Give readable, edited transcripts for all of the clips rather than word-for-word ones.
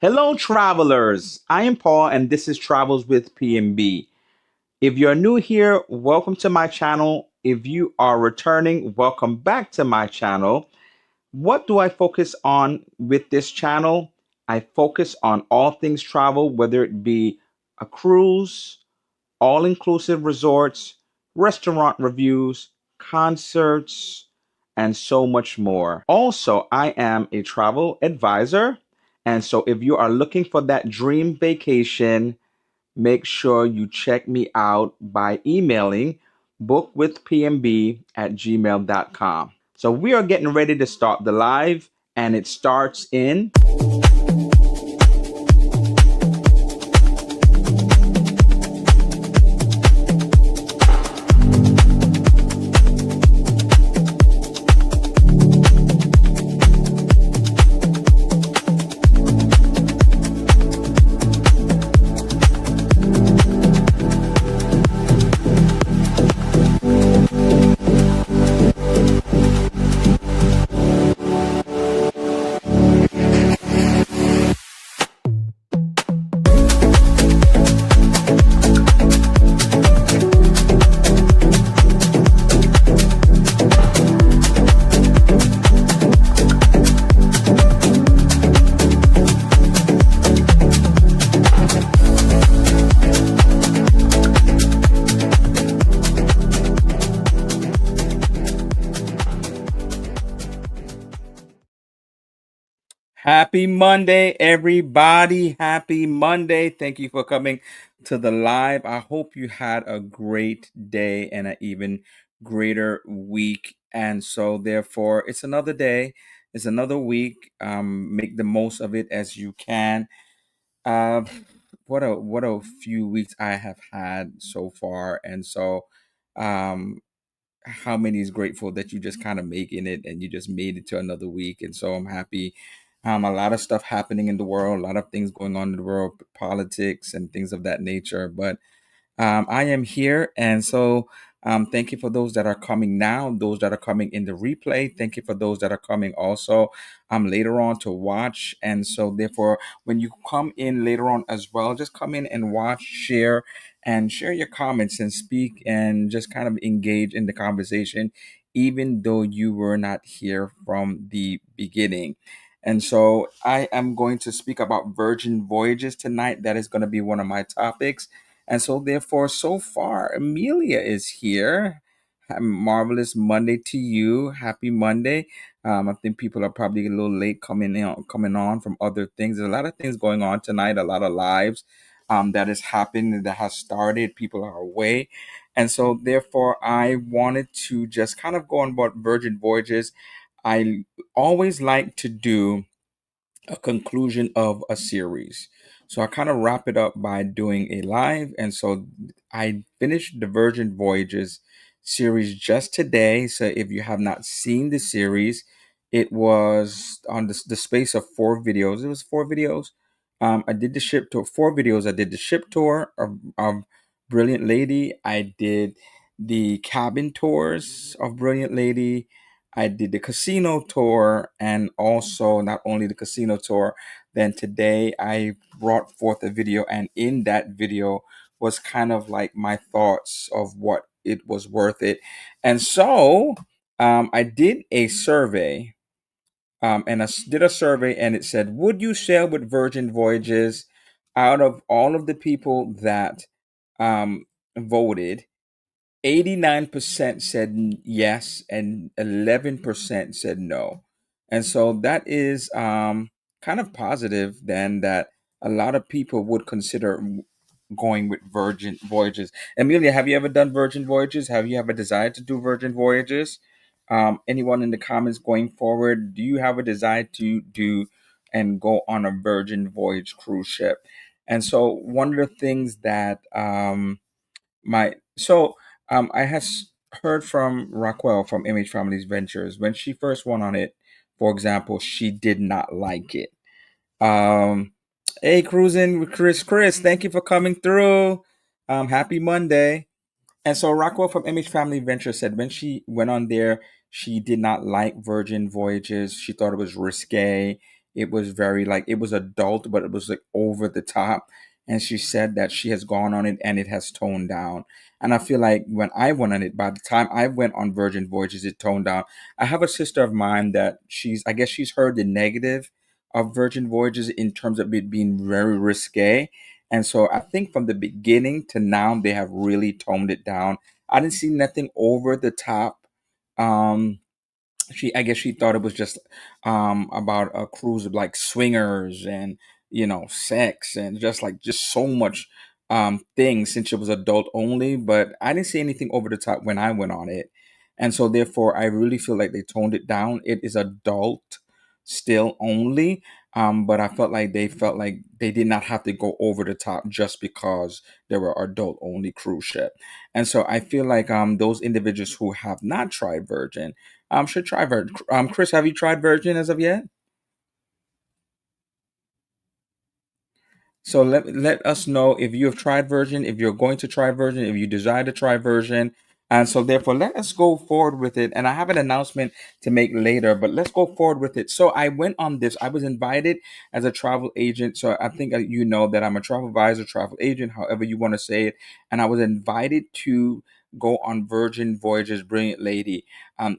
Hello, travelers. I am Paul, and this is Travels with PMB. If you're new here, welcome to my channel. If you are returning, welcome back to my channel. What do I focus on with this channel? I focus on all things travel, whether it be a cruise, all inclusive resorts, restaurant reviews, concerts, and so much more. Also, I am a travel advisor. And so if you are looking for that dream vacation, make sure you check me out by emailing bookwithpmb@gmail.com. So we are getting ready to start the live, and it starts in Happy Monday, everybody. Happy Monday. Thank you for coming to the live. I hope you had a great day and an even greater week. And so, therefore, it's another day, it's another week. Make the most of it as you can. Uh, what a few weeks I have had so far. And so, um, how many is grateful that you just kind of making it and you just made it to another week. And so I'm happy. A lot of stuff happening in the world, a lot of things going on in the world, politics and things of that nature. But I am here. And so thank you for those that are coming now, those that are coming in the replay. Thank you for those that are coming also later on to watch. And so, therefore, when you come in later on as well, just come in and watch, share, and share your comments and speak and just kind of engage in the conversation, even though you were not here from the beginning. And so I am going to speak about Virgin Voyages tonight. That is going to be one of my topics. And so, therefore, so far, Amelia is here. Marvelous Monday to you. Happy Monday. I think people are probably a little late coming on from other things. There's a lot of things going on tonight, a lot of lives that is happening, that has started. People are away. And so, therefore, I wanted to just kind of go on about Virgin Voyages. I always like to do a conclusion of a series. So I kind of wrap it up by doing a live. And so I finished the Virgin Voyages series just today. So if you have not seen the series, it was on the space of four videos. It was four videos. I did the ship tour, four videos. I did the ship tour of Brilliant Lady. I did the cabin tours of Brilliant Lady. I did the casino tour, and also not only the casino tour, then today I brought forth a video, and in that video was kind of like my thoughts of what it was worth it. And so I did a survey, and did a survey, and it said, would you sail with Virgin Voyages? Out of all of the people that voted, 89% said yes and 11% said no. And so that is kind of positive then, that a lot of people would consider going with Virgin Voyages. Amelia, have you ever done Virgin Voyages? Have you ever desired to do Virgin Voyages? Anyone in the comments going forward, do you have a desire to do and go on a Virgin Voyage cruise ship? And so one of the things that my so I heard from Raquel from Image Families Ventures when she first went on it. For example, she did not like it. Um, hey, cruising with Chris, thank you for coming through. Happy Monday. And so Rockwell from Image Family Venture said when she went on there, she did not like Virgin Voyages. She thought it was risque. it was very like it was adult, but it was like over the top. And she said that she has gone on it and it has toned down. And I feel like when I went on it, by the time I went on Virgin Voyages, it toned down. I have a sister of mine that I guess she's heard the negative of Virgin Voyages in terms of it being very risque. And so I think from the beginning to now, they have really toned it down. I didn't see nothing over the top. Um, I guess she thought it was just about a cruise of like swingers and sex and just so much things since it was adult only, but I didn't see anything over the top when I went on it. And so therefore I really feel like they toned it down. It is adult still only, but I felt like they did not have to go over the top just because they were adult only cruise ship. And so I feel like those individuals who have not tried Virgin should try Virgin. Chris, have you tried Virgin as of yet? So let us know if you have tried Virgin, if you're going to try Virgin, if you desire to try Virgin. And so therefore let us go forward with it. And I have an announcement to make later, but let's go forward with it. So I went on this. I was invited as a travel agent. So I think you know that I'm a travel advisor, travel agent, however you want to say it. And I was invited to go on Virgin Voyages Brilliant Lady.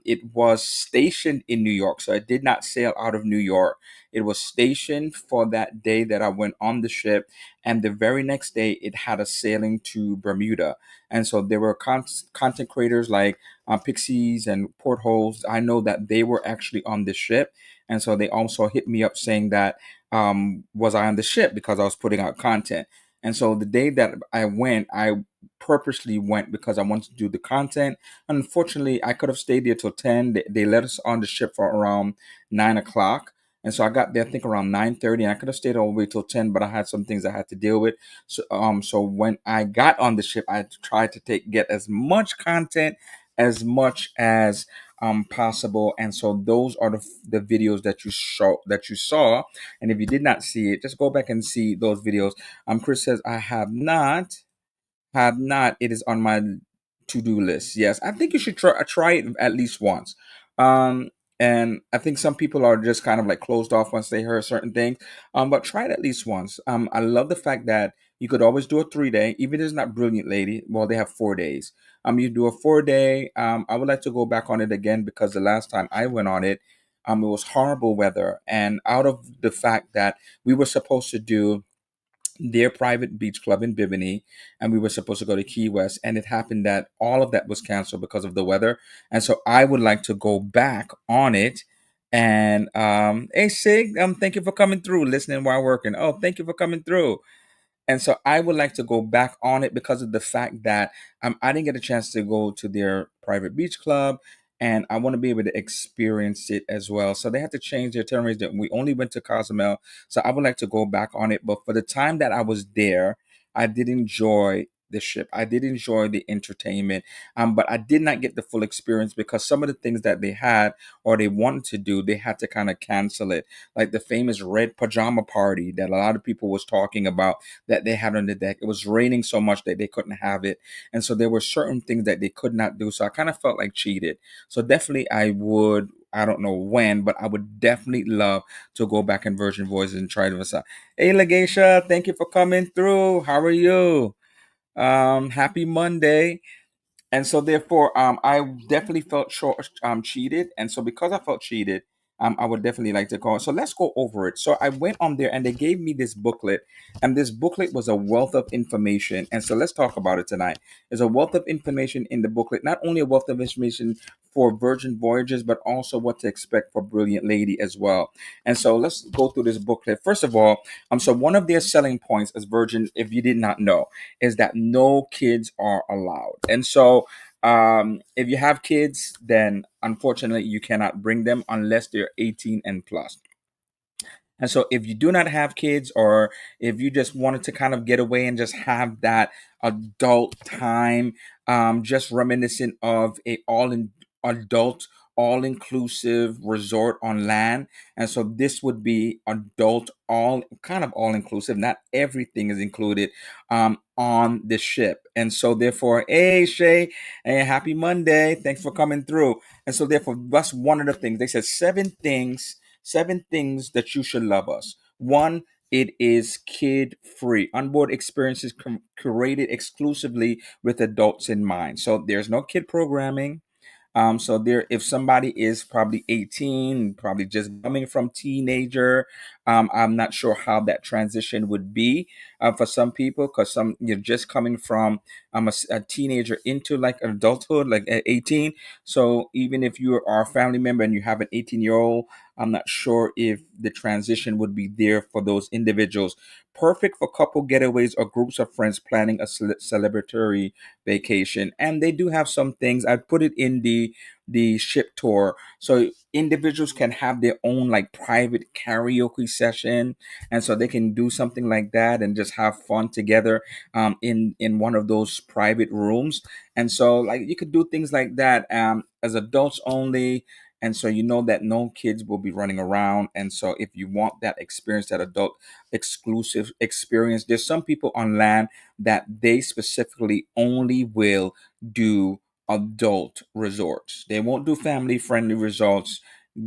It was stationed in New York. So I did not sail out of New York. It was stationed for that day that I went on the ship, and the very next day it had a sailing to Bermuda. And so there were content creators like Pixies and Portholes. I know that they were actually on the ship, and so they also hit me up saying that was I on the ship because I was putting out content. And so the day that I went, I purposely went because I wanted to do the content. Unfortunately, I could have stayed there till 10. They let us on the ship for around 9 o'clock. And so I got there, I think around 9:30, and I could have stayed all the way till 10, but I had some things I had to deal with. So when I got on the ship, I tried to get as much content as much as possible. And so those are the videos that you saw. And if you did not see it, just go back and see those videos. Chris says I have not. It is on my to-do list. Yes, I think you should try it at least once. Um, and I think some people are just kind of like closed off once they hear certain things. But try it at least once. I love the fact that you could always do a 3 day, even if it's not Brilliant Lady. Well, they have 4 days. You do a 4 day. I would like to go back on it again because the last time I went on it, it was horrible weather, and out of the fact that we were supposed to do their private beach club in Bimini, and we were supposed to go to Key West, and it happened that all of that was canceled because of the weather. And so I would like to go back on it. And hey Sig, thank you for coming through, listening while working. Oh, thank you for coming through. And so I would like to go back on it because of the fact that I didn't get a chance to go to their private beach club, and I want to be able to experience it as well. So they had to change their itineraries. That we only went to Cozumel, so I would like to go back on it. But for the time that I was there, I did enjoy the ship. I did enjoy the entertainment, but I did not get the full experience because some of the things that they had or they wanted to do, they had to kind of cancel it, like the famous red pajama party that a lot of people was talking about that they had on the deck. It was raining so much that they couldn't have it. And so there were certain things that they could not do. So I kind of felt like cheated. So definitely I don't know when, but I would definitely love to go back in Virgin Voices and try this out. Hey Legacia, thank you for coming through. How are you? Happy Monday. And so therefore I definitely felt cheated. And so because I felt cheated, I would definitely like to call. So let's go over it. So I went on there and they gave me this booklet, and this booklet was a wealth of information. And so let's talk about it tonight. There's a wealth of information in the booklet, not only a wealth of information for Virgin Voyages, but also what to expect for Brilliant Lady as well. And so let's go through this booklet. First of all, so one of their selling points as Virgin, if you did not know, is that no kids are allowed. And so if you have kids, then unfortunately you cannot bring them unless they're 18 and plus. And so if you do not have kids, or if you just wanted to kind of get away and just have that adult time, just reminiscent of a adult all inclusive resort on land. And so this would be adult all inclusive. Not everything is included on the ship. And so therefore, hey Shay, hey, happy Monday. Thanks for coming through. And so therefore, that's one of the things. They said 7 things that you should love us. One, it is kid free. Onboard experiences curated exclusively with adults in mind. So there's no kid programming. So there, if somebody is probably 18, probably just coming from teenager, I'm not sure how that transition would be for some people, because some you're just coming from a teenager into like adulthood, like at 18. So even if you are a family member and you have an 18-year-old, I'm not sure if the transition would be there for those individuals. Perfect for couple getaways or groups of friends planning a celebratory vacation. And they do have some things. I put it in the ship tour, so individuals can have their own like private karaoke session, and so they can do something like that and just have fun together in one of those private rooms. And so like you could do things like that as adults only. And so you know that no kids will be running around. And so if you want that experience, that adult exclusive experience, there's some people on land that they specifically only will do adult resorts. They won't do family friendly resorts.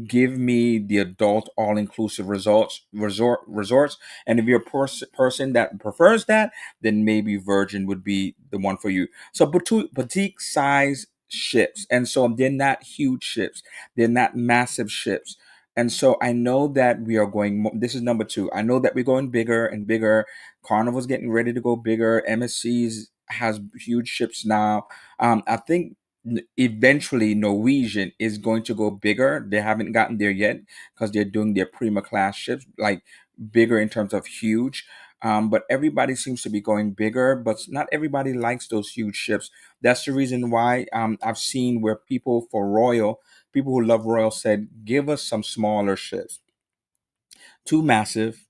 Give me the adult all inclusive resorts. And if you're a person that prefers that, then maybe Virgin would be the one for you. So boutique size ships, and so they're not huge ships. They're not massive ships. And so I know that we are going. This is number two. I know that we're going bigger and bigger. Carnival's getting ready to go bigger. MSC's has huge ships now. I think eventually Norwegian is going to go bigger. They haven't gotten there yet because they're doing their Prima class ships, like bigger in terms of huge. But everybody seems to be going bigger, but not everybody likes those huge ships. That's the reason why I've seen where people who love Royal said, give us some smaller ships, too massive.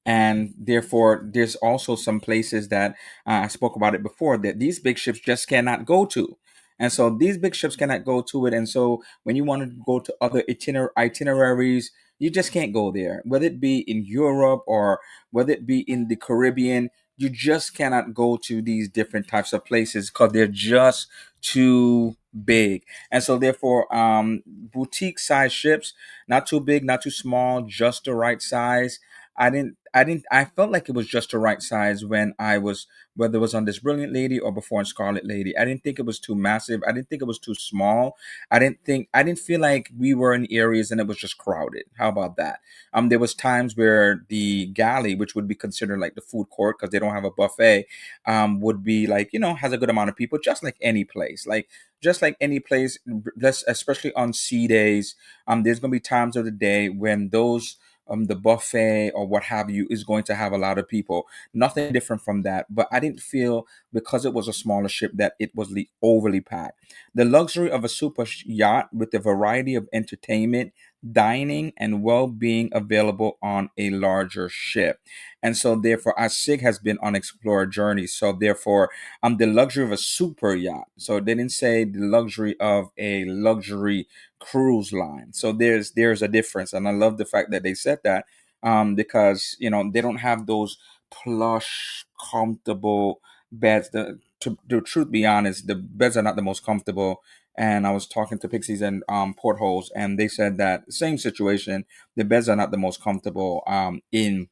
And therefore, there's also some places that I spoke about it before that these big ships just cannot go to. And so these big ships cannot go to it. And so when you want to go to other itineraries, you just can't go there, whether it be in Europe or whether it be in the Caribbean. You just cannot go to these different types of places because they're just too big. And so therefore, boutique size ships, not too big, not too small, just the right size. I felt like it was just the right size when I was, whether it was on this Brilliant Lady or before on Scarlet Lady. I didn't think it was too massive. I didn't think it was too small. I didn't feel like we were in areas and it was just crowded. How about that? There was times where the galley, which would be considered like the food court because they don't have a buffet, would be like, has a good amount of people, just like any place. Just like any place, especially on sea days, there's gonna be times of the day when those the buffet or what have you is going to have a lot of people. Nothing different from that. But I didn't feel, because it was a smaller ship, that it was overly packed. The luxury of a super yacht with a variety of entertainment, dining, and well-being available on a larger ship. And so therefore our SIG has been on explorer journey. So therefore the luxury of a super yacht. So they didn't say the luxury of a luxury cruise line. So there's a difference, and I love the fact that they said that, because they don't have those plush, comfortable beds. The truth be honest, the beds are not the most comfortable. And I was talking to Pixies and Portholes, and they said that same situation. The beds are not the most comfortable in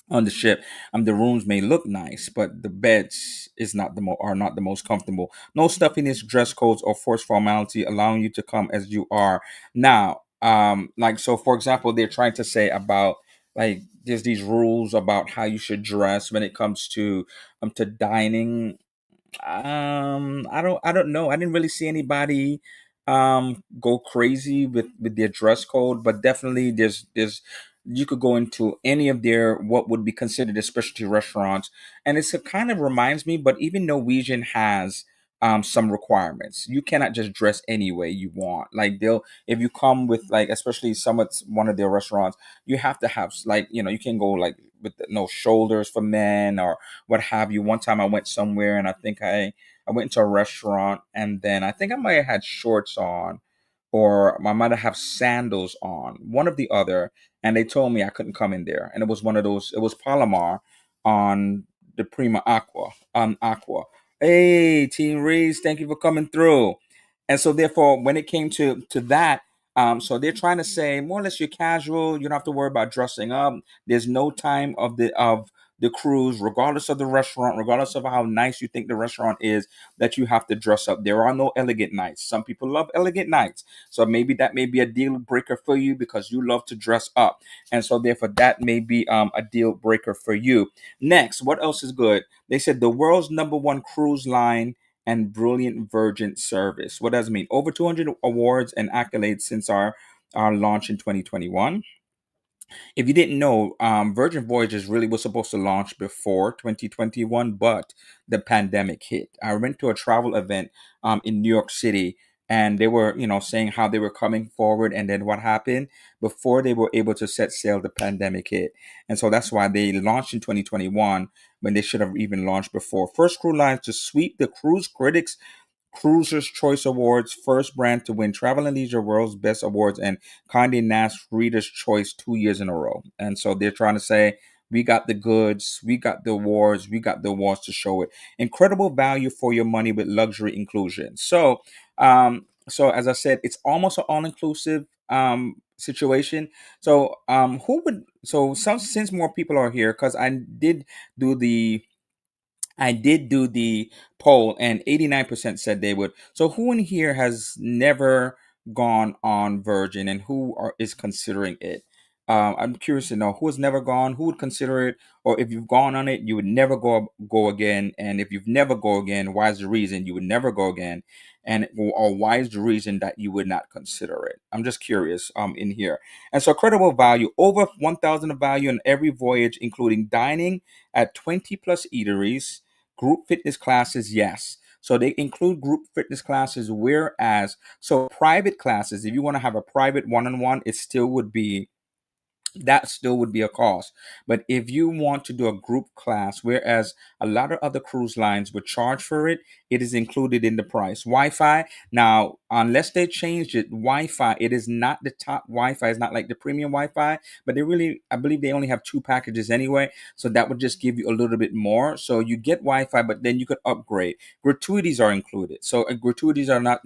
on the ship. The rooms may look nice, but the beds is not are not the most comfortable. No stuffiness, dress codes, or forced formality, allowing you to come as you are. Now, like, so for example, they're trying to say about, like, there's these rules about how you should dress when it comes to dining. I don't know. I didn't really see anybody go crazy with their dress code, but definitely there's you could go into any of their what would be considered a specialty restaurants, and it kind of reminds me, but even Norwegian has some requirements. You cannot just dress any way you want. Like, they'll, if you come with, like, especially one of their restaurants, you have to have, like, you can go like with no shoulders for men or what have you. One time I went somewhere and I think I went to a restaurant, and then I think I might have had shorts on, or I might have sandals on, one of the other, and they told me I couldn't come in there. And it was one of those. It was Palomar on the Prima Aqua on Aqua. Hey, Team Reese, thank you for coming through. And so therefore, when it came to that, So they're trying to say more or less you're casual. You don't have to worry about dressing up. There's no time of the cruise, regardless of the restaurant, regardless of how nice you think the restaurant is, that you have to dress up. There are no elegant nights. Some people love elegant nights. So maybe that may be a deal breaker for you because you love to dress up. And so therefore that may be a deal breaker for you. Next, what else is good? They said the world's number one cruise line and brilliant Virgin service. What does it mean? Over 200 awards and accolades since our launch in 2021. If you didn't know, Virgin Voyages really was supposed to launch before 2021, but the pandemic hit. I went to a travel event in New York City, and they were, saying how they were coming forward, and then what happened before they were able to set sail, the pandemic hit, and so that's why they launched in 2021 when they should have even launched before. First cruise line to sweep the cruise critics Cruisers' Choice Awards, first brand to win Travel and Leisure World's Best Awards, and Condé Nast Reader's Choice 2 years in a row. And so they're trying to say, we got the goods, we got the awards, we got the awards to show it. Incredible value for your money with luxury inclusion. So as I said, it's almost an all-inclusive situation. Since more people are here, because do the I did do the poll, and 89% said they would. So, who in here has never gone on Virgin, and is considering it? I'm curious to know who has never gone, who would consider it, or if you've gone on it, you would never go again. And if you've never go again, why is the reason you would never go again? And or why is the reason that you would not consider it? I'm just curious in here. And so credible value, over 1,000 of value in every voyage, including dining at 20 plus eateries. Group fitness classes, yes. So they include group fitness classes, whereas private classes, if you want to have a private one-on-one, that still would be a cost. But if you want to do a group class, whereas a lot of other cruise lines would charge for it, it is included in the price. Wi-Fi, now, unless they changed it, Wi-Fi, it is not the top Wi-Fi. It's not like the premium Wi-Fi, but I believe they only have two packages anyway. So that would just give you a little bit more. So you get Wi-Fi, but then you could upgrade. Gratuities are included. So gratuities are not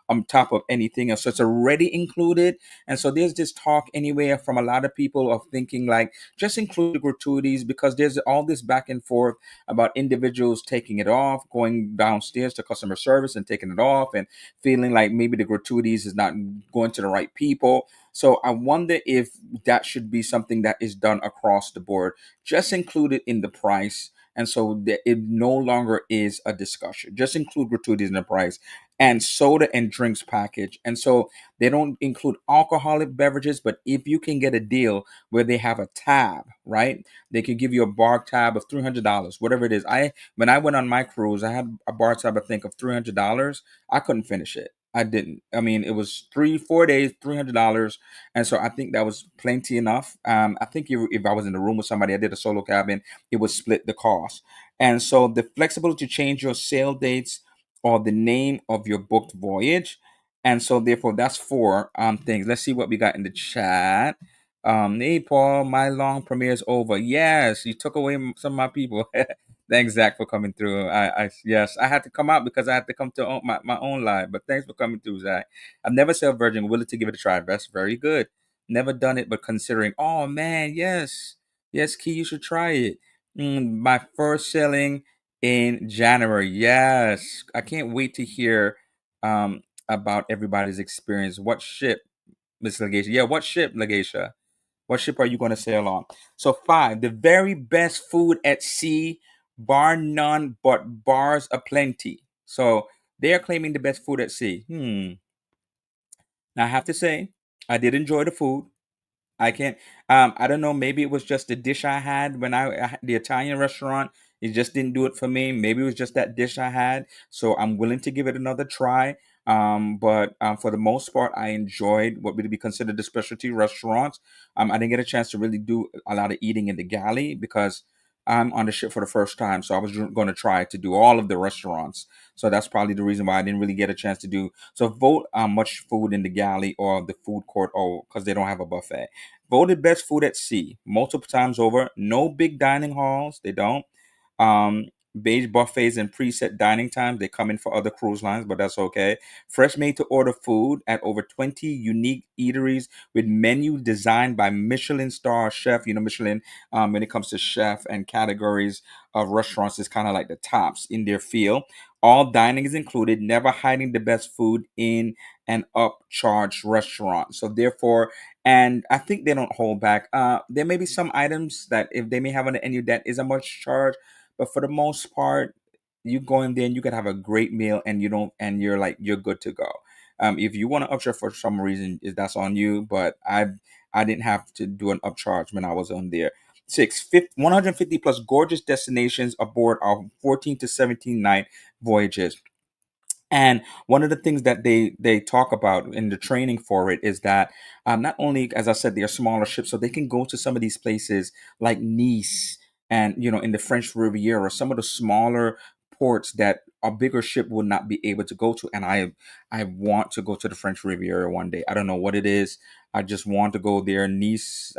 on top of anything else. So it's already included. And so there's this talk anywhere from a lot of people of thinking like just include the gratuities, because there's all this back and forth about individuals taking it off, going downstairs to customer service and taking it off, and feeling like maybe the gratuities is not going to the right people. So I wonder if that should be something that is done across the board, just include it in the price. And so that it no longer is a discussion. Just include gratuities in the price, and soda and drinks package. And so they don't include alcoholic beverages, but if you can get a deal where they have a tab, right? They could give you a bar tab of $300, whatever it is. When I went on my cruise, I had a bar tab, I think, of $300. I couldn't finish it. I didn't. I mean, it was 4 days, $300, and so I think that was plenty enough. I think if I was in the room with somebody, I did a solo cabin, it would split the cost. And so the flexibility to change your sail dates or the name of your booked voyage. And so therefore that's four things. Let's see what we got in the chat. Hey Paul, my long premiere is over. Yes, you took away some of my people. Thanks, Zach, for coming through. Yes, I had to come out because I had to come to my own live. But thanks for coming through, Zach. I've never sailed Virgin, willing to give it a try. That's very good. Never done it, but considering. Oh man, yes, yes, Key, you should try it. My first sailing in January. Yes, I can't wait to hear about everybody's experience. What ship, Miss Legacia? Yeah, what ship, Legacia? What ship are you going to sail on? So five, the very best food at sea, bar none, but bars aplenty. So they are claiming the best food at sea. Now I have to say, I did enjoy the food. I can't. I don't know. Maybe it was just the dish I had when I had the Italian restaurant. It just didn't do it for me. Maybe it was just that dish I had. So I'm willing to give it another try. But for the most part, I enjoyed what would be considered the specialty restaurants. I didn't get a chance to really do a lot of eating in the galley because I'm on the ship for the first time. So I was going to try to do all of the restaurants. So that's probably the reason why I didn't really get a chance to do. So vote much food in the galley or the food court, or because they don't have a buffet. Voted best food at sea multiple times over. No big dining halls. They don't. Um, beige buffets and preset dining times. They come in for other cruise lines, but that's okay. Fresh made to order food at over 20 unique eateries with menu designed by Michelin star chef. You know, Michelin, when it comes to chef and categories of restaurants, is kind of like the tops in their field. All dining is included, never hiding the best food in an upcharged restaurant. So therefore, and I think they don't hold back. There may be some items that if they may have on the menu that is a much charge, but for the most part, you go in there and you can have a great meal, and you don't, and you're like you're good to go. If you want to upcharge for some reason, that's on you. But I didn't have to do an upcharge when I was on there. 150 plus gorgeous destinations aboard our 14 to 17 night voyages. And one of the things that they talk about in the training for it is that not only, as I said, they're smaller ships, so they can go to some of these places like Nice and in the French Riviera, some of the smaller ports that a bigger ship would not be able to go to. And I want to go to the French Riviera one day. I don't know what it is. I just want to go there. Nice,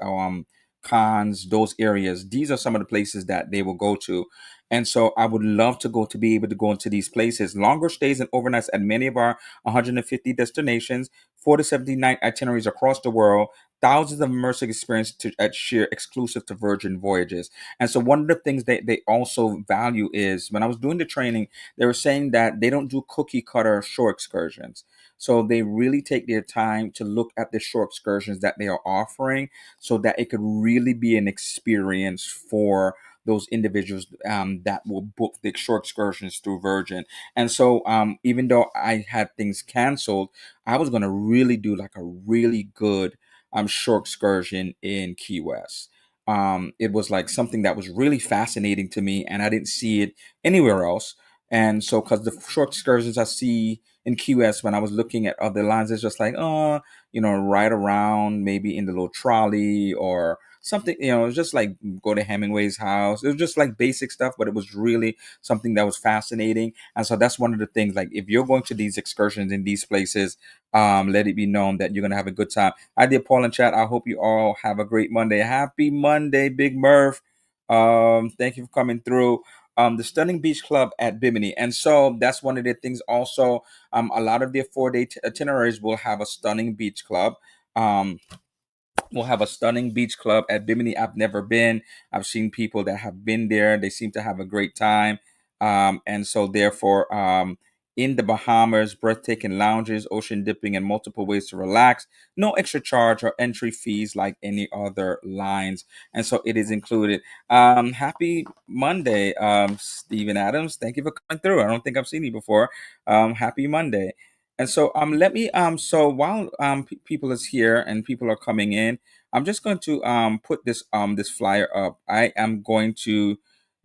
Cannes, those areas. These are some of the places that they will go to, and so I would love to go to be able to go into these places. Longer stays and overnights at many of our 150 destinations, 4 to 70 night itineraries across the world, thousands of immersive experience at share exclusive to Virgin Voyages. And so one of the things they also value is, when I was doing the training, they were saying that they don't do cookie cutter shore excursions. So they really take their time to look at the shore excursions that they are offering so that it could really be an experience for those individuals that will book the short excursions through Virgin. And so, even though I had things canceled, I was going to really do like a really good short excursion in Key West. It was like something that was really fascinating to me, and I didn't see it anywhere else. And so, because the short excursions I see in Key West when I was looking at other lines, it's just like, oh, ride around maybe in the little trolley or something, it's just like go to Hemingway's house. It was just like basic stuff, but it was really something that was fascinating. And so that's one of the things, like if you're going to these excursions in these places, let it be known that you're going to have a good time. I did Paul and chat. I hope you all have a great Monday. Happy Monday, Big Murph. Thank you for coming through. The Stunning Beach Club at Bimini. And so that's one of the things also. A lot of their 4 day itineraries will have a stunning beach club. Um, we'll have a stunning beach club at Bimini. I've never been. I've seen people that have been there. They seem to have a great time. And so, therefore, in the Bahamas, breathtaking lounges, ocean dipping, and multiple ways to relax. No extra charge or entry fees like any other lines. And so it is included. Happy Monday, Stephen Adams. Thank you for coming through. I don't think I've seen you before. Happy Monday. And so let me so while people is here and people are coming in, I'm just going to put this flyer up. I am going to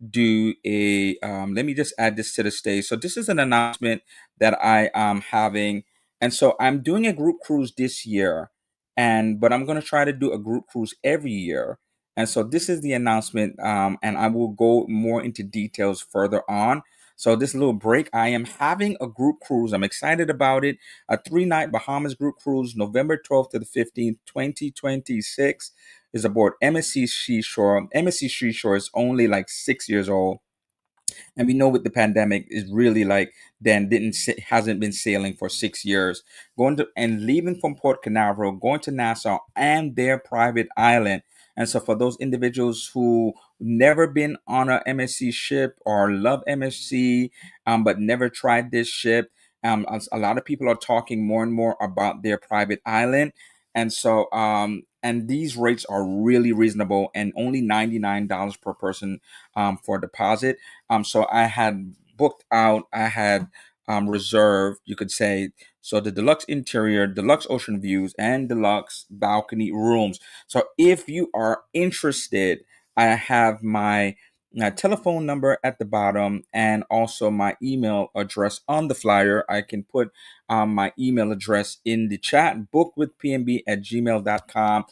do a let me just add this to the stage. So this is an announcement that I am having, and so I'm doing a group cruise this year, but I'm going to try to do a group cruise every year. And so this is the announcement, and I will go more into details further on. So this little break, I am having a group cruise. I'm excited about it. A 3 night Bahamas group cruise, November 12th to the 15th, 2026, is aboard MSC Seashore. MSC Seashore is only like 6 years old, and we know with the pandemic is really like then hasn't been sailing for 6 years, going to and leaving from Port Canaveral, going to Nassau and their private island. And so for those individuals who never been on a MSC ship or love MSC, but never tried this ship, a lot of people are talking more and more about their private island. And so and these rates are really reasonable, and only $99 per person for deposit. So I had booked out, I had reserved, you could say, so the deluxe interior, deluxe ocean views, and deluxe balcony rooms. So if you are interested, I have my telephone number at the bottom and also my email address on the flyer. I can put my email address in the chat, bookwithpnb@gmail.com.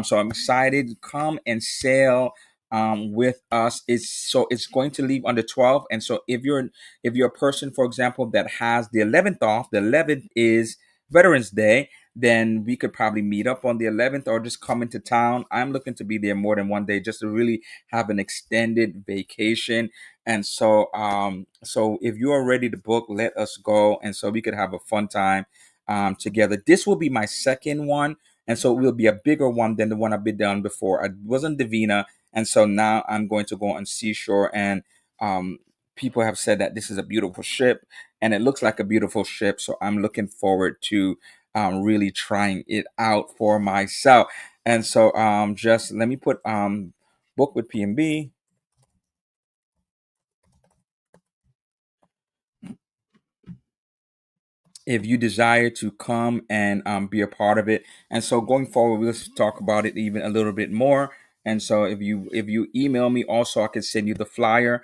So I'm excited. Come and sail with us. It's going to leave on the 12th. And so if you're a person, for example, that has the 11th off, the 11th is Veterans Day, then we could probably meet up on the 11th or just come into town. I'm looking to be there more than one day just to really have an extended vacation. So if you are ready to book, let us go, and so we could have a fun time together. This will be my second one, and so it will be a bigger one than the one I've been done before. I was on Divina, and so now I'm going to go on Seashore, and um, people have said that this is a beautiful ship, and it looks like a beautiful ship. So I'm looking forward to really trying it out for myself. And so just let me put book with PMB. If you desire to come and be a part of it. And so going forward, we'll talk about it even a little bit more. And so if you email me also, I can send you the flyer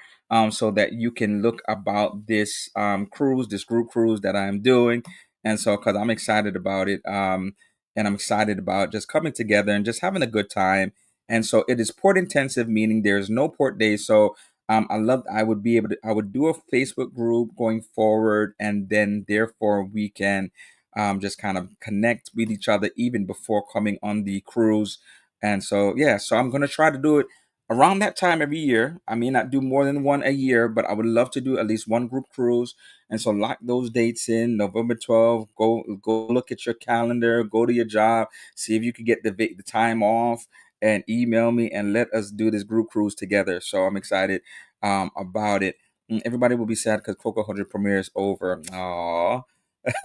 so that you can look about this cruise, this group cruise that I'm doing. And so because I'm excited about it, and I'm excited about just coming together and just having a good time. And so it is port intensive, meaning there's no port days. So I would be able to, I would do a Facebook group going forward, and then therefore we can just kind of connect with each other even before coming on the cruise. And so, yeah, so I'm going to try to do it around that time every year. I may not do more than one a year, but I would love to do at least one group cruise. And so lock those dates in November 12th. Go look at your calendar, go to your job, see if you can get the time off, and email me and let us do this group cruise together. So I'm excited about it. Everybody will be sad because Coco 100 premiere is over. Aww.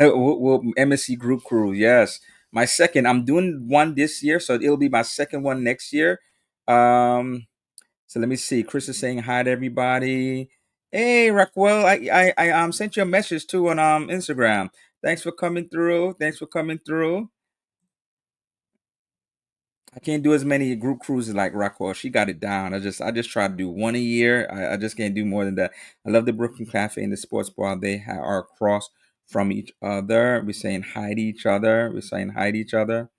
we'll MSC Group Cruise, yes. My second, I'm doing one this year, so it'll be my second one next year. Um, so let me see. Chris is saying hi to everybody. Hey, Raquel, I sent you a message too on Instagram. Thanks for coming through. Thanks for coming through. I can't do as many group cruises like Rockwell. She got it down. I just try to do one a year. I just can't do more than that. I love the Brooklyn Cafe and the sports bar. Are across from each other. We're saying hi to each other. We're saying hi to each other.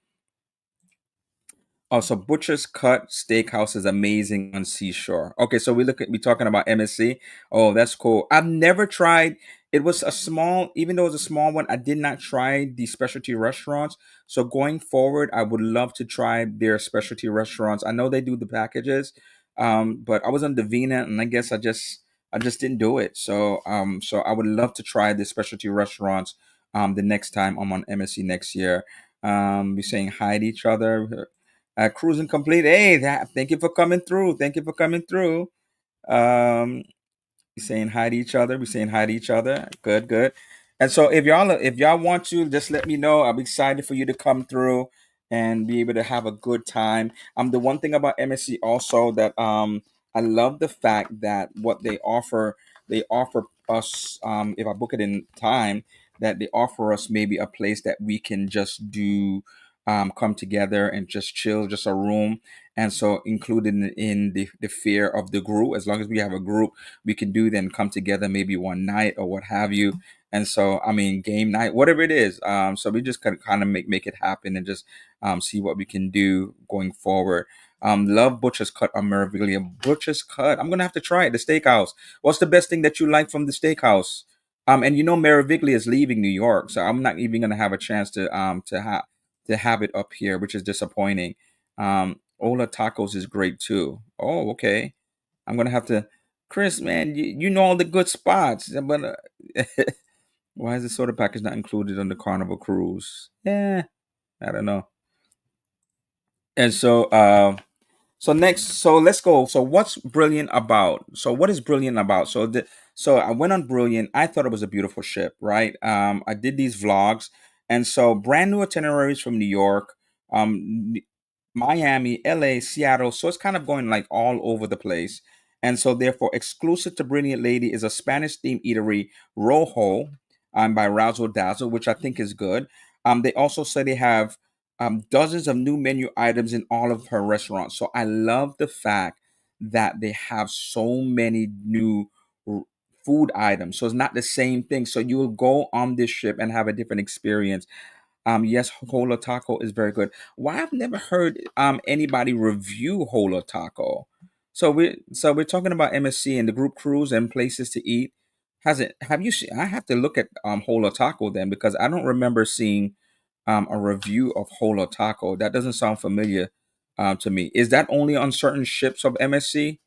Oh, so Butcher's Cut Steakhouse is amazing on Seashore. Okay, so we talking about MSC. Oh, that's cool. I've never tried. It was a small, even though it was a small one, I did not try the specialty restaurants. So going forward, I would love to try their specialty restaurants. I know they do the packages, but I was on Divina, and I guess I just didn't do it. So I would love to try the specialty restaurants the next time I'm on MSC next year. Be saying hi to each other. Cruising complete. Hey, thank you for coming through. Thank you for coming through. Um, we saying hi to each other. We saying hi to each other. Good, good. And so if y'all want to, just let me know. I'm excited for you to come through and be able to have a good time. The one thing about MSC also that I love the fact that what they offer us if I book it in time, that they offer us maybe a place that we can just do come together and just chill, just a room. And so included in the fear of the group, as long as we have a group we can do, then come together maybe one night or what have you. And so I mean game night, whatever it is. So we just kind of make it happen and just see what we can do going forward. Love Butcher's Cut on Merviglia. Butcher's Cut, I'm gonna have to try it. The steakhouse, what's the best thing that you like from the steakhouse? And Meraviglia is leaving New York, so I'm not even gonna have a chance to have it up here, which is disappointing. Ola Tacos is great too. Oh, okay. I'm gonna have to, Chris, man, you know all the good spots, but why is the soda package not included on the Carnival cruise? Yeah, I don't know. And so let's go. So what is brilliant about? So I went on Brilliant. I thought it was a beautiful ship, right? I did these vlogs, and so brand new itineraries from New York, um, Miami, LA, Seattle. So it's kind of going like all over the place. And so therefore, exclusive to Brilliant Lady is a Spanish themed eatery, Rojo, by Razzle Dazzle, which I think is good. They also say they have dozens of new menu items in all of her restaurants. So I love the fact that they have so many new r- food items. So it's not the same thing. So you will go on this ship and have a different experience. Yes, Hola Taco is very good. Why I've never heard anybody review Hola Taco. So we're talking about MSC and the group cruise and places to eat. Has it? Have you seen? I have to look at Hola Taco then, because I don't remember seeing a review of Hola Taco. That doesn't sound familiar to me. Is that only on certain ships of MSC?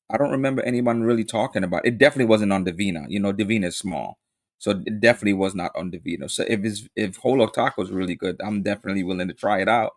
I don't remember anyone really talking about it. It definitely wasn't on Divina. You know, Divina is small. So it definitely was not on Divina. So if Holo Taco is really good, I'm definitely willing to try it out.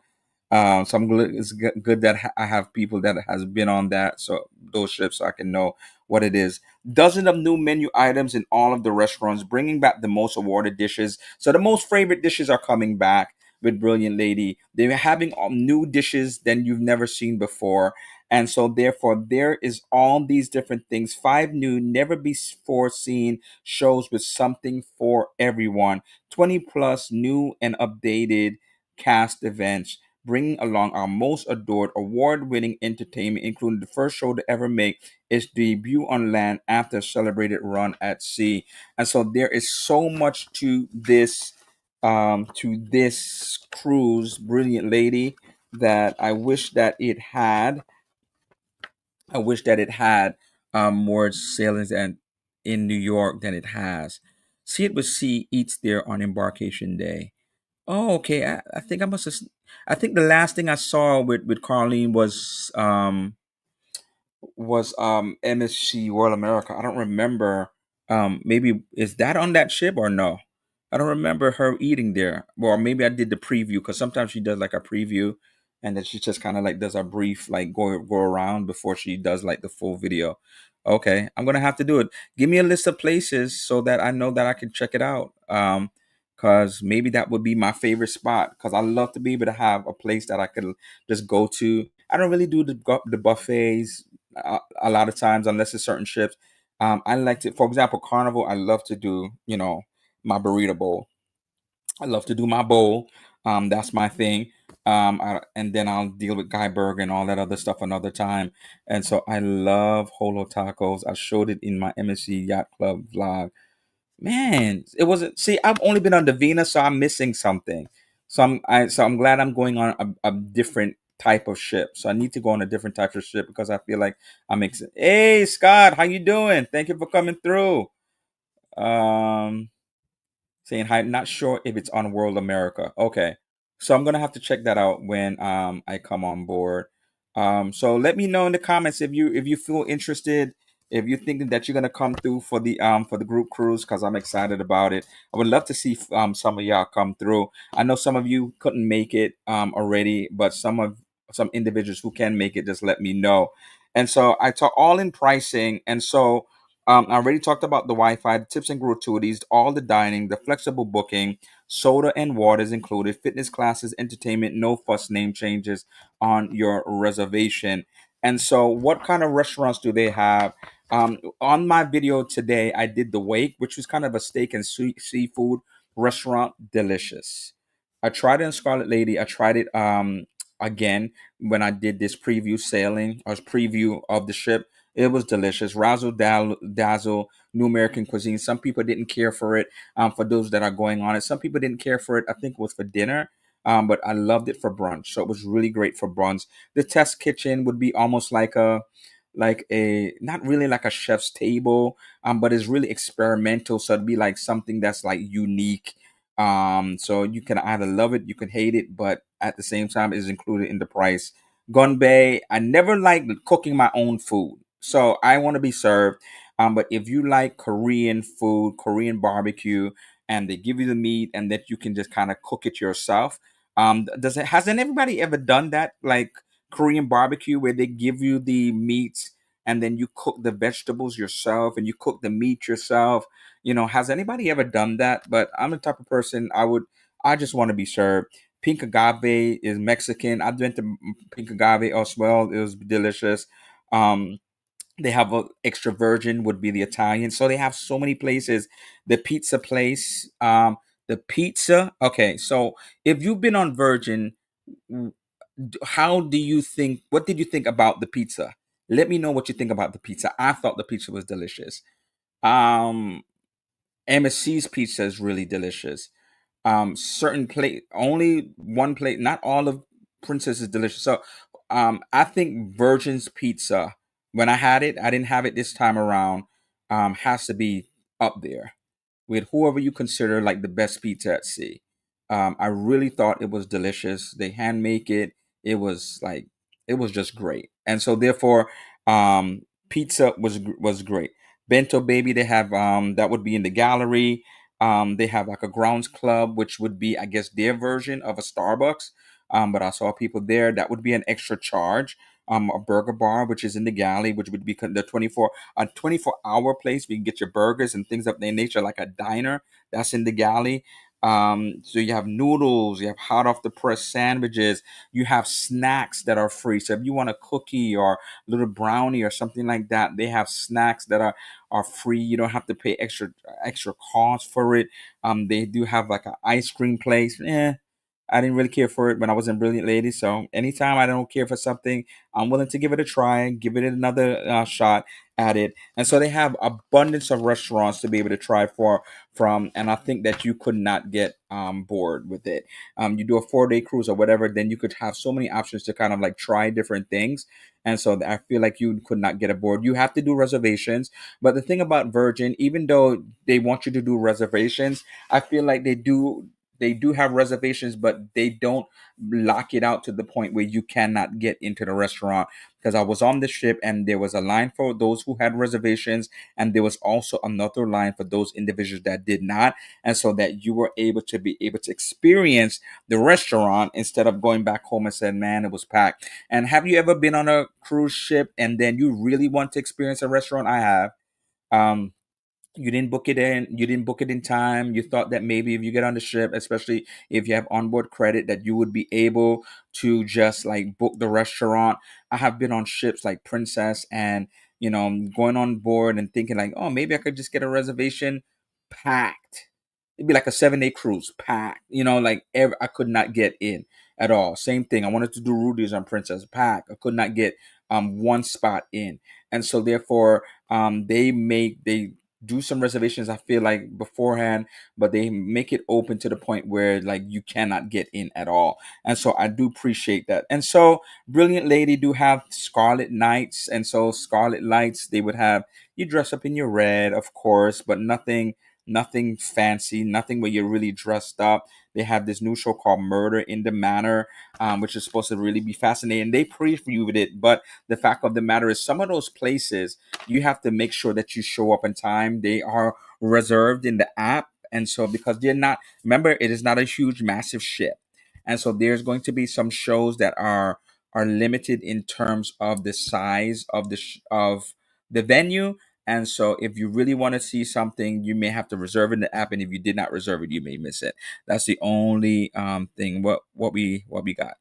So I'm glad it's good that I have people that has been on that, so those ships, so I can know what it is. Dozen of new menu items in all of the restaurants, bringing back the most awarded dishes. So the most favorite dishes are coming back with Brilliant Lady. They're having new dishes than you've never seen before. And so, therefore, there is all these different things. Five new, never before seen shows with something for everyone. 20 plus new and updated cast events, bringing along our most adored, award winning entertainment, including the first show to ever make its debut on land after a celebrated run at sea. And so, there is so much to this cruise, Brilliant Lady, that I wish that it had more sailings and in New York than it has. See it with Sea Eats there on embarkation day. Oh, okay. I think I must have. I think the last thing I saw with Carlene was MSC World America. I don't remember. Maybe is that on that ship or no? I don't remember her eating there. Well, maybe I did the preview because sometimes she does like a preview, and then she just kind of like does a brief like go around before she does like the full video. Okay, I'm gonna have to do it. Give me a list of places so that I know that I can check it out. Cause maybe that would be my favorite spot. Cause I love to be able to have a place that I could just go to. I don't really do the buffets a lot of times unless it's certain ships. I like to, for example, Carnival. I love to do, my burrito bowl. I love to do my bowl. That's my thing. And then I'll deal with Guy Berg and all that other stuff another time. And so I love Holo Tacos. I showed it in my MSC Yacht Club vlog. Man, it wasn't. See, I've only been on Divina, so I'm missing something. So I'm glad I'm going on a different type of ship. So I need to go on a different type of ship because I feel like I'm. Hey, Scott, how you doing? Thank you for coming through. Um, saying hi. Not sure if it's on World America. Okay, so I'm gonna have to check that out when I come on board. So let me know in the comments if you feel interested, if you're thinking that you're gonna come through for the group cruise, because I'm excited about it. I would love to see some of y'all come through. I know some of you couldn't make it already, but some individuals who can make it, just let me know. And so I talk all in pricing, and so I already talked about the Wi-Fi, the tips and gratuities, all the dining, the flexible booking, soda and water is included, fitness classes, entertainment, no fuss name changes on your reservation. And so, what kind of restaurants do they have? On my video today, I did the Wake, which was kind of a steak and seafood restaurant, delicious. I tried it in Scarlet Lady. I tried it again when I did this preview sailing or preview of the ship. It was delicious. Razzle dazzle, new American cuisine. Some people didn't care for it. For those that are going on it, some people didn't care for it. I think it was for dinner. But I loved it for brunch. So it was really great for brunch. The test kitchen would be almost like a not really like a chef's table, but it's really experimental. So it'd be like something that's like unique. So you can either love it, you can hate it, but at the same time, it's included in the price. Gunbei, I never liked cooking my own food, so I want to be served. But if you like Korean food, Korean barbecue, and they give you the meat, and that you can just kind of cook it yourself, hasn't everybody ever done that? Like Korean barbecue, where they give you the meats and then you cook the vegetables yourself and you cook the meat yourself. Has anybody ever done that? But I'm the type of person I just want to be served. Pink agave is Mexican. I've been to Pink agave as well. It was delicious. Um, they have a extra virgin would be the Italian. So they have so many places. The pizza place, the pizza. Okay, so if you've been on Virgin, w- how do you think? What did you think about the pizza? Let me know what you think about the pizza. I thought the pizza was delicious. Um, MSC's pizza is really delicious. Certain plate, only one plate, not all of Princess is delicious. So, I think Virgin's pizza, when I had it, I didn't have it this time around, has to be up there with whoever you consider like the best pizza at sea. I really thought it was delicious. They hand make it. It was just great. And so therefore, Pizza was great. Bento Baby, they have that would be in the gallery. They have like a grounds club, which would be, I guess, their version of a Starbucks. But I saw people there. That would be an extra charge. A burger bar, which is in the galley, which would be the 24-hour place where you can get your burgers and things of that nature, like a diner. That's in the galley. So you have noodles, you have hot off the press sandwiches, you have snacks that are free. So if you want a cookie or little brownie or something like that, they have snacks that are free. You don't have to pay extra cost for it. They do have like an ice cream place. I didn't really care for it when I was in Brilliant Lady. So anytime I don't care for something, I'm willing to give it a try, give it another shot at it. And so they have abundance of restaurants to be able to try from, and I think that you could not get bored with it. You do a 4-day cruise or whatever, then you could have so many options to kind of like try different things. And so I feel like you could not get aboard. You have to do reservations. But the thing about Virgin, even though they want you to do reservations, I feel like they do have reservations, but they don't lock it out to the point where you cannot get into the restaurant. Because I was on the ship and there was a line for those who had reservations, and there was also another line for those individuals that did not. And so that you were able to experience the restaurant instead of going back home and said, man, it was packed. And have you ever been on a cruise ship and then you really want to experience a restaurant? I have. Um, you didn't book it in time. You thought that maybe if you get on the ship, especially if you have onboard credit, that you would be able to just like book the restaurant. I have been on ships like Princess, and going on board and thinking like, oh, maybe I could just get a reservation. Packed. It'd be like a 7-day cruise, packed. Like I could not get in at all. Same thing, I wanted to do Rudy's on Princess, packed. I could not get one spot in. And so therefore, they do some reservations, I feel like, beforehand, but they make it open to the point where like you cannot get in at all. And so I do appreciate that. And so Brilliant Lady do have Scarlet Nights, and so Scarlet Lights, they would have you dress up in your red, of course, but nothing fancy, nothing where you're really dressed up. They have this new show called Murder in the Manor, which is supposed to really be fascinating. They previewed it, but the fact of the matter is, some of those places you have to make sure that you show up in time. They are reserved in the app. And so, because they're not, remember, it is not a huge, massive ship. And so, there's going to be some shows that are limited in terms of the size of of the venue. And so, if you really want to see something, you may have to reserve in the app. And if you did not reserve it, you may miss it. That's the only thing. What we got.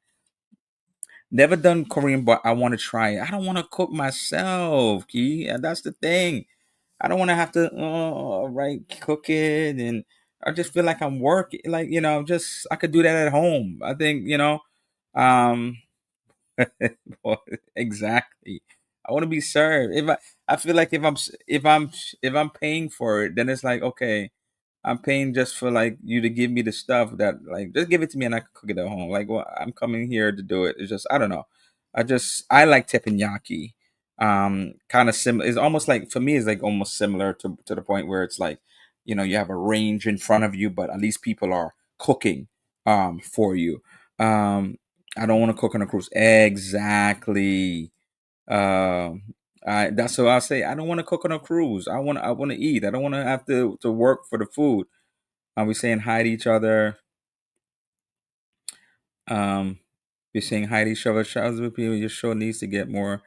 Never done Korean, but I want to try it. I don't want to cook myself, Key. And that's the thing. I don't want to have to, right, cook it, and I just feel like I'm working. Like just I could do that at home. I think um, well, exactly. I want to be served. I feel like if I'm paying for it, then it's like, okay, I'm paying just for like you to give me the stuff that, like, just give it to me and I can cook it at home. Like, well, I'm coming here to do it. It's just, I don't know. I like teppanyaki. Kind of similar. It's almost like, for me, it's like almost similar to the point where it's like, you have a range in front of you, but at least people are cooking for you. Um, I don't want to cook on a cruise. Exactly. Um, that's what I say. I don't want to cook on a cruise. I want to eat. I don't want to have to work for the food. Are we saying hi to each other? Um, we're saying hi to each other. Shouts with people. Your show needs to get more.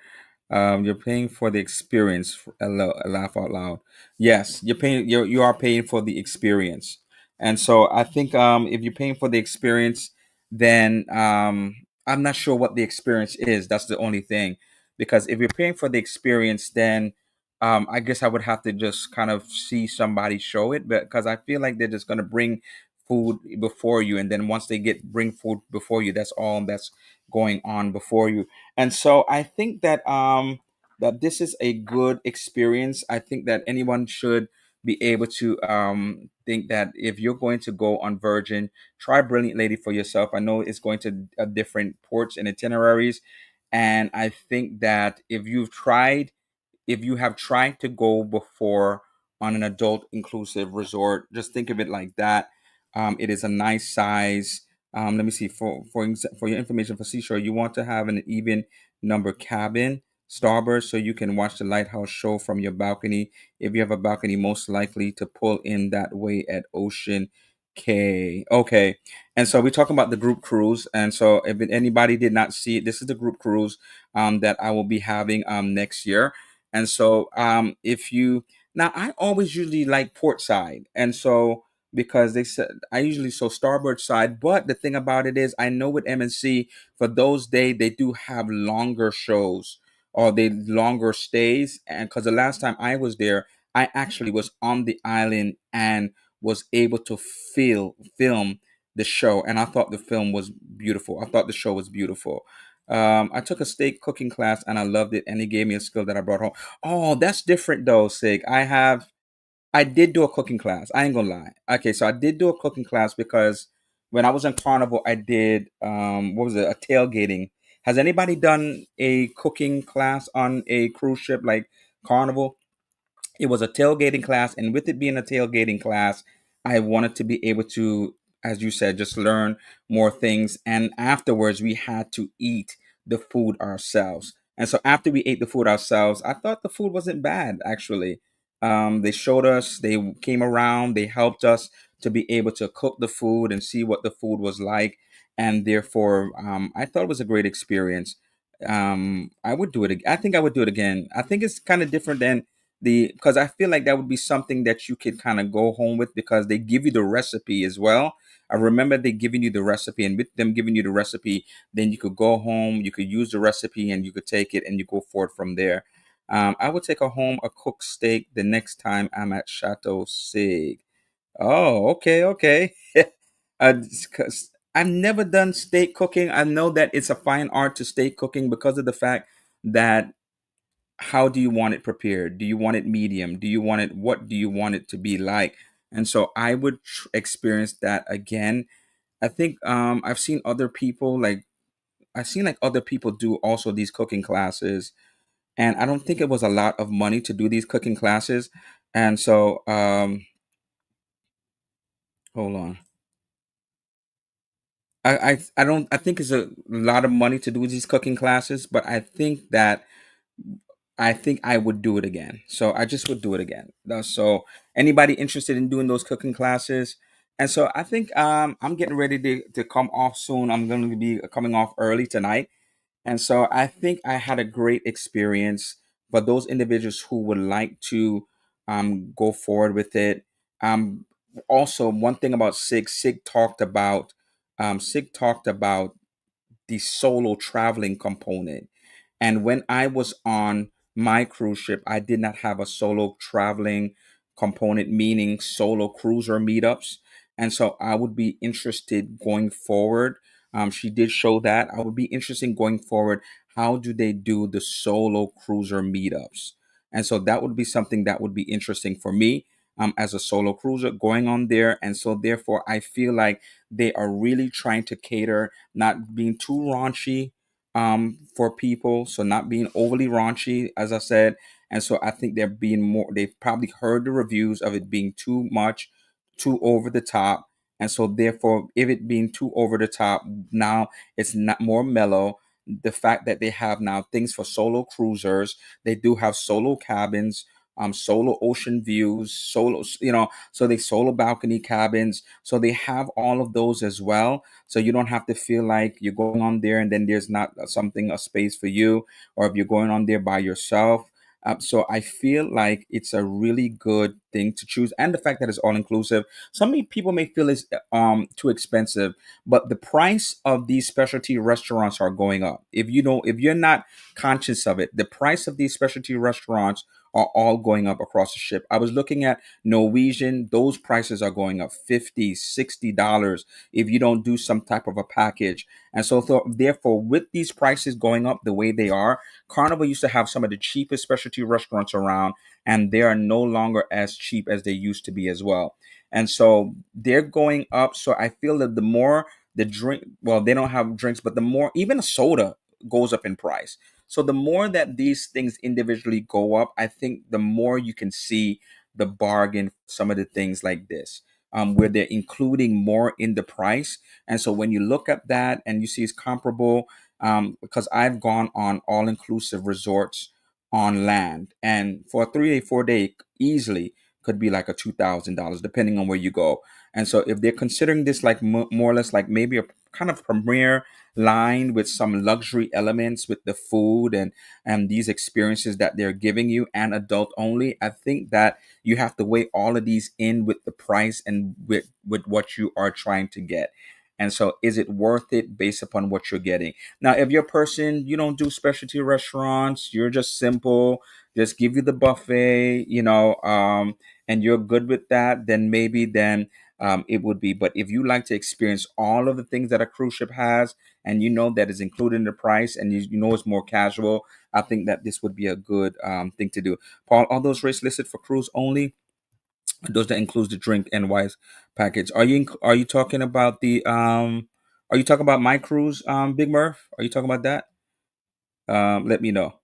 You're paying for the experience. A laugh out loud. Yes, you are paying for the experience, and so I think if you're paying for the experience, then I'm not sure what the experience is. That's the only thing, because if you're paying for the experience, then I guess I would have to just kind of see somebody show it, because I feel like they're just gonna bring food before you, and then once they bring food before you, that's all that's going on before you. And so I think that this is a good experience. I think that anyone should be able to think that if you're going to go on Virgin, try Brilliant Lady for yourself. I know it's going to different ports and itineraries, and I think that if you have tried to go before on an adult inclusive resort, just think of it like that. It is a nice size. Let me see, for your information, for Seashore, you want to have an even number cabin. starboard, so you can watch the lighthouse show from your balcony. If you have a balcony, most likely to pull in that way at Ocean K. Okay. And so we're talking about the group cruise. And so if anybody did not see it, this is the group cruise that I will be having next year. And so if you now I always usually like port side. And so because they said I usually so starboard side, but the thing about it is I know with MNC for those days they do have longer shows or they longer stays. And because the last time I was there, I actually was on the island and was able to film the show, and I thought the film was beautiful. I thought the show was beautiful. I took a steak cooking class and I loved it, and he gave me a skill that I brought home. Oh, that's different though, Sig. I did do a cooking class. I ain't gonna lie. Okay, so I did do a cooking class because when I was in Carnival, I did what was it? A tailgating. Has anybody done a cooking class on a cruise ship like Carnival? It was a tailgating class, and with it being a tailgating class, I wanted to be able to, as you said, just learn more things. And afterwards we had to eat the food ourselves. And so after we ate the food ourselves, I thought the food wasn't bad actually. They showed us, they came around, they helped us to be able to cook the food and see what the food was like. And therefore I thought it was a great experience. I would do it I think I would do it again. I think it's kind of different than the because I feel like that would be something that you could kind of go home with because they give you the recipe as well. I remember they giving you the recipe, and with them giving you the recipe, then you could go home, you could use the recipe, and you could take it and you go forward from there. I would take a home a cooked steak the next time I'm at Chateau Sig. Oh, okay, okay. 'Cause I've never done steak cooking. I know that it's a fine art to steak cooking because of the fact that how do you want it prepared? Do you want it medium? Do you want it, what do you want it to be like? And so I would experience that again. I think I've seen other people like I've seen like other people do also these cooking classes, and I don't think it was a lot of money to do these cooking classes. And so hold on. I don't I think it's a lot of money to do these cooking classes, but I think I would do it again. So I just would do it again. So anybody interested in doing those cooking classes? And so I think I'm getting ready to come off soon. I'm going to be coming off early tonight. And so I think I had a great experience. For those individuals who would like to go forward with it. Um, Also, one thing about Sig talked about the solo traveling component. And when I was on my cruise ship, I did not have a solo traveling component, meaning solo cruiser meetups. And so I would be interested going forward. She did show that. I would be interested in going forward. How do they do the solo cruiser meetups? And so that would be something that would be interesting for me as a solo cruiser going on there. And so therefore, I feel like they are really trying to cater, not being too raunchy for people, so not being overly raunchy, as I said. And so I think they're being more, they've probably heard the reviews of it being too much, too over the top. And so therefore, if it being too over the top, now it's not more mellow. The fact that they have now things for solo cruisers, they do have solo cabins, solo ocean views, solo, so they solo balcony cabins. So they have all of those as well. So you don't have to feel like you're going on there and then there's not a space for you, or if you're going on there by yourself. So I feel like it's a really good thing to choose, and the fact that it's all inclusive. Some people may feel it's too expensive, but the price of these specialty restaurants are going up. If you're not conscious of it, the price of these specialty restaurants are all going up across the ship. I was looking at Norwegian; those prices are going up 50, $60 if you don't do some type of a package. And so, therefore, with these prices going up the way they are, Carnival used to have some of the cheapest specialty restaurants around, and they are no longer as cheap as they used to be as well. And so they're going up. So I feel that the more the drink, well, they don't have drinks, but the more even a soda goes up in price. So the more that these things individually go up, I think the more you can see the bargain for some of the things like this, where they're including more in the price. And so when you look at that and you see it's comparable, because I've gone on all inclusive resorts on land, and for a 3 day 4 day easily could be like a $2,000 depending on where you go. And so if they're considering this like more or less like maybe a kind of premier line with some luxury elements with the food and these experiences that they're giving you and adult only, I think that you have to weigh all of these in with the price and with what you are trying to get. And so is it worth it based upon what you're getting? Now, if you're a person, you don't do specialty restaurants, you're just simple, just give you the buffet, and you're good with that, then maybe then it would be. But if you like to experience all of the things that a cruise ship has, and you know that is included in the price, and you know it's more casual, I think that this would be a good thing to do. Paul, all those rates listed for cruise only, those that includes the drink and wise package. Are you talking about the are you talking about my cruise, Big Murph? Are you talking about that? Let me know.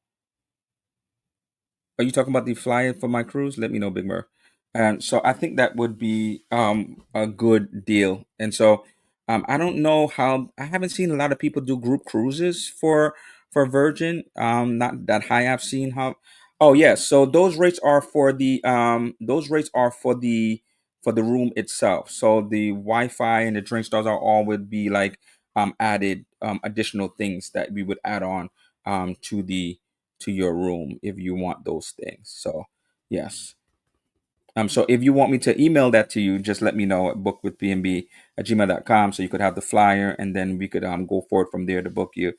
Are you talking about the flyer for my cruise? Let me know, Big Murph. And so I think that would be a good deal. And so I don't know how, I haven't seen a lot of people do group cruises for Virgin. Not that high I've seen how. Oh yes, so those rates are for the room itself. So the Wi-Fi and the drinks, those are all would be like added additional things that we would add on to the to your room if you want those things. So yes. So if you want me to email that to you, just let me know at bookwithpnb@gmail.com so you could have the flyer and then we could go forward from there to book you.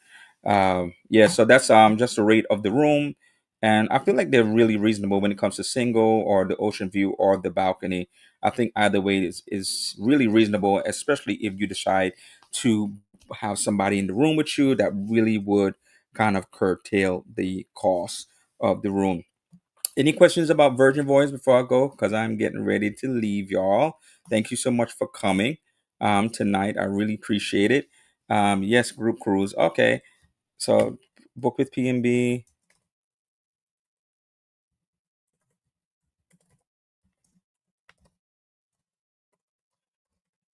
Yeah, so that's just the rate of the room. And I feel like they're really reasonable when it comes to single or the ocean view or the balcony. I think either way is really reasonable, especially if you decide to have somebody in the room with you that really would kind of curtail the cost of the room. Any questions about Virgin Voice before I go? Because I'm getting ready to leave y'all. Thank you so much for coming tonight. I really appreciate it. Yes, group cruise. Okay. So book with PNB.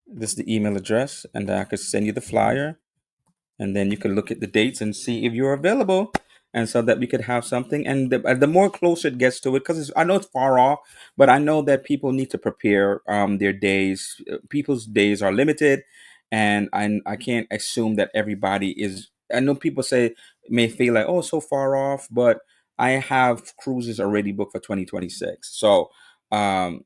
This is the email address, and I could send you the flyer, and then you can look at the dates and see if you're available, and so that we could have something. And the more closer it gets to it, because I know it's far off, but I know that people need to prepare their days. People's days are limited, and I can't assume that everybody is. I know people say may feel like, oh, so far off, but I have cruises already booked for 2026. So I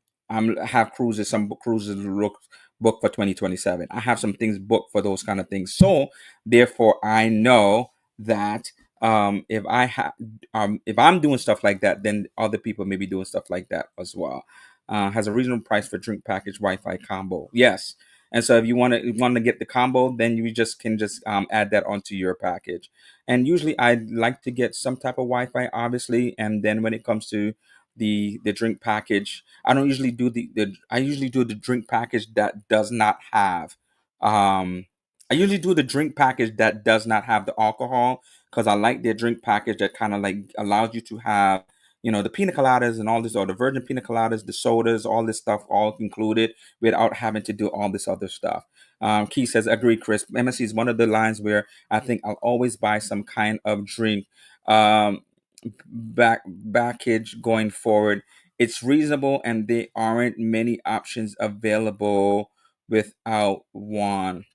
have cruises. Some cruises look booked for 2027. I have some things booked for those kind of things. So therefore, I know that if I'm doing stuff like that, then other people may be doing stuff like that as well. Has a reasonable price for drink package Wi-Fi combo. Yes. And so if you want to get the combo, then you just can just add that onto your package. And usually I like to get some type of Wi-Fi, obviously. And then when it comes to the drink package, I don't usually do the I usually do the drink package that does not have um I usually do the drink package that does not have the alcohol, because I like their drink package that kind of like allows you to have, the pina coladas and all this, or the virgin pina coladas, the sodas, all this stuff, all included without having to do all this other stuff. Key says, agree, Chris. MSC is one of the lines where I think I'll always buy some kind of drink package going forward. It's reasonable, and there aren't many options available without one.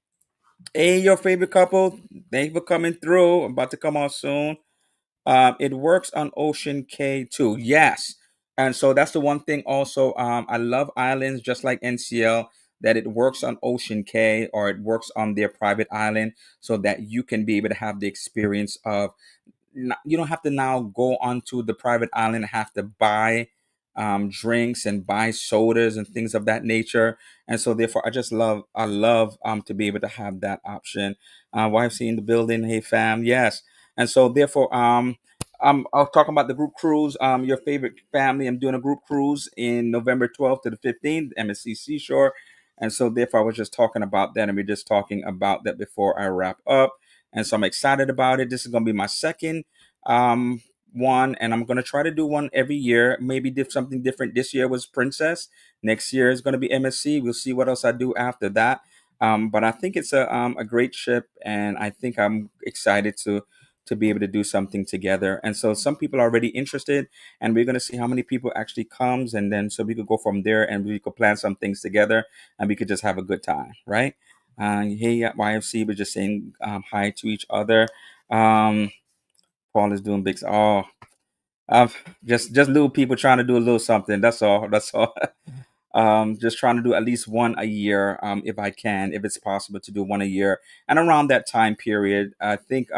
Hey, your favorite couple, thank you for coming through. I'm about to come on soon. It works on Ocean K too. Yes. And so that's the one thing also. I love islands just like NCL, that it works on Ocean K, or it works on their private island, so that you can be able to have the experience of, you don't have to now go onto the private island and have to buy drinks and buy sodas and things of that nature. And so therefore I love to be able to have that option. Wife in the building, hey fam, yes. And so therefore I'll talk about the group cruise, your favorite family. I'm doing a group cruise in November 12th to the 15th, MSC Seashore. And so therefore I was just talking about that, and we're just talking about that before I wrap up. And so I'm excited about it. This is going to be my second um, one, and I'm going to try to do one every year. Maybe something different. This year was Princess. Next year is going to be MSC. We'll see what else I do after that. But I think it's a great ship, and I think I'm excited to be able to do something together. And so some people are already interested, and we're going to see how many people actually comes, and then so we could go from there, and we could plan some things together, and we could just have a good time, right? Hey at YFC, we're just saying hi to each other. Um, Paul is doing big. Oh, just little people trying to do a little something. That's all. That's all. Just trying to do at least one a year, if I can, if it's possible to do one a year. And around that time period, I think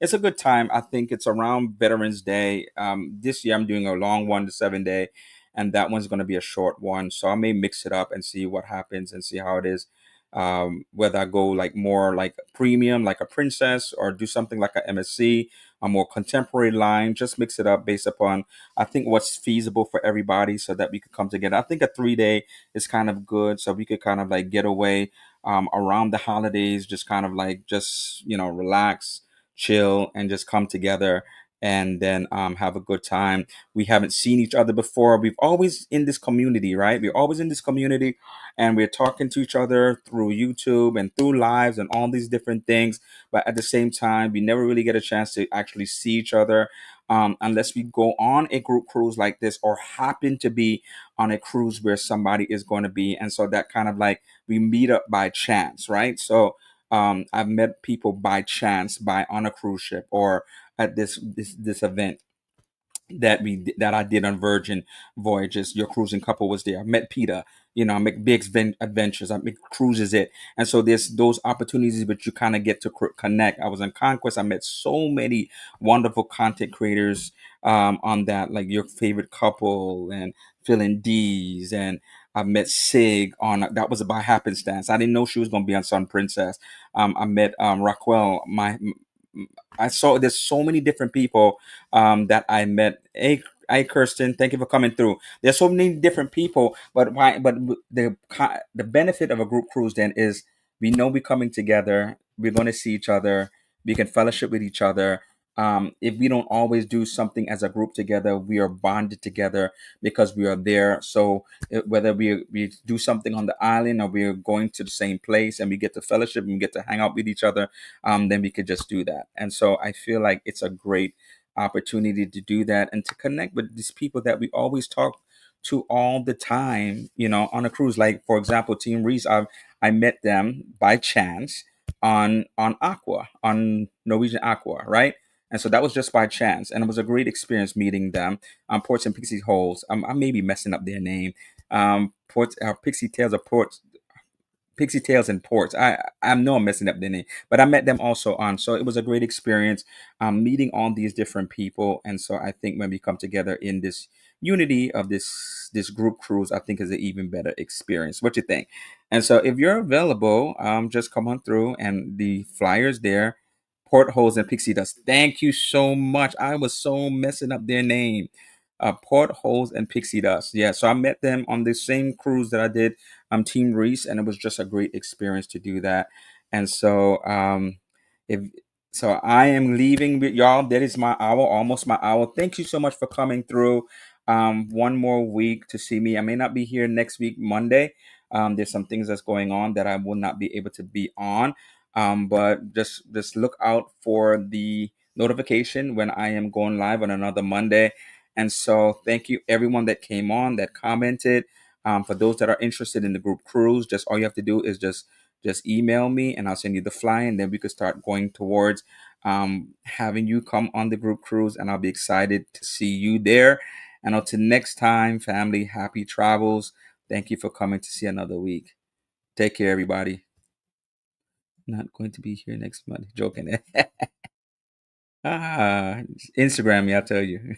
it's a good time. I think it's around Veterans Day. This year I'm doing a long one, the 7 day, and that one's going to be a short one. So I may mix it up and see what happens and see how it is. Whether I go like more like premium, like a princess, or do something like a MSC, a more contemporary line. Just mix it up based upon I think what's feasible for everybody so that we could come together. I think a 3 day is kind of good, so we could kind of like get away around the holidays, just kind of like just relax, chill, and just come together and then have a good time. We haven't seen each other before. We've always in this community, right? We're always in this community, and we're talking to each other through YouTube and through lives and all these different things. But at the same time, we never really get a chance to actually see each other unless we go on a group cruise like this or happen to be on a cruise where somebody is going to be. And so that kind of like we meet up by chance, right? So I've met people by chance by on a cruise ship or at this event that I did on Virgin Voyages. Your cruising couple was there. I met Peter. I make big adventures. I make cruises it, and so there's those opportunities, but you kind of get to connect. I was on Conquest. I met so many wonderful content creators on that, like your favorite couple and Phil and D's, and I met Sig on that was by happenstance. I didn't know she was going to be on Sun Princess. I met Raquel. I saw there's so many different people that I met. Hey, Kirsten, thank you for coming through. There's so many different people, but why? But the benefit of a group cruise then is we know we're coming together. We're going to see each other. We can fellowship with each other. If we don't always do something as a group together, we are bonded together because we are there. So whether we do something on the island or we're going to the same place and we get to fellowship and we get to hang out with each other, then we could just do that. And so I feel like it's a great opportunity to do that and to connect with these people that we always talk to all the time, on a cruise. Like for example, Team Reese, I met them by chance on Aqua, on Norwegian Aqua, right? And so that was just by chance, and it was a great experience meeting them. Ports and Pixie Holes. I may be messing up their name. Ports, Pixie Tales of Ports, Pixie Tales and Ports. I know I'm messing up the name, but I met them also on. So it was a great experience meeting all these different people. And so I think when we come together in this unity of this group cruise, I think is an even better experience. What you think? And so if you're available, just come on through and the flyers there. Portholes and Pixie Dust. Thank you so much. I was so messing up their name. Portholes and Pixie Dust. Yeah, so I met them on the same cruise that I did Team Reese, and it was just a great experience to do that. And so, if so, I am leaving with y'all. That is my hour, almost my hour. Thank you so much for coming through. One more week to see me. I may not be here next week, Monday. There's some things that's going on that I will not be able to be on. But just look out for the notification when I am going live on another Monday. And so, thank you everyone that came on, that commented. For those that are interested in the group cruise, just all you have to do is just email me and I'll send you the fly, and then we could start going towards having you come on the group cruise, and I'll be excited to see you there. And until next time, family, happy travels. Thank you for coming to see another week. Take care, everybody. Not going to be here next month. Joking. Instagram me, I'll tell you.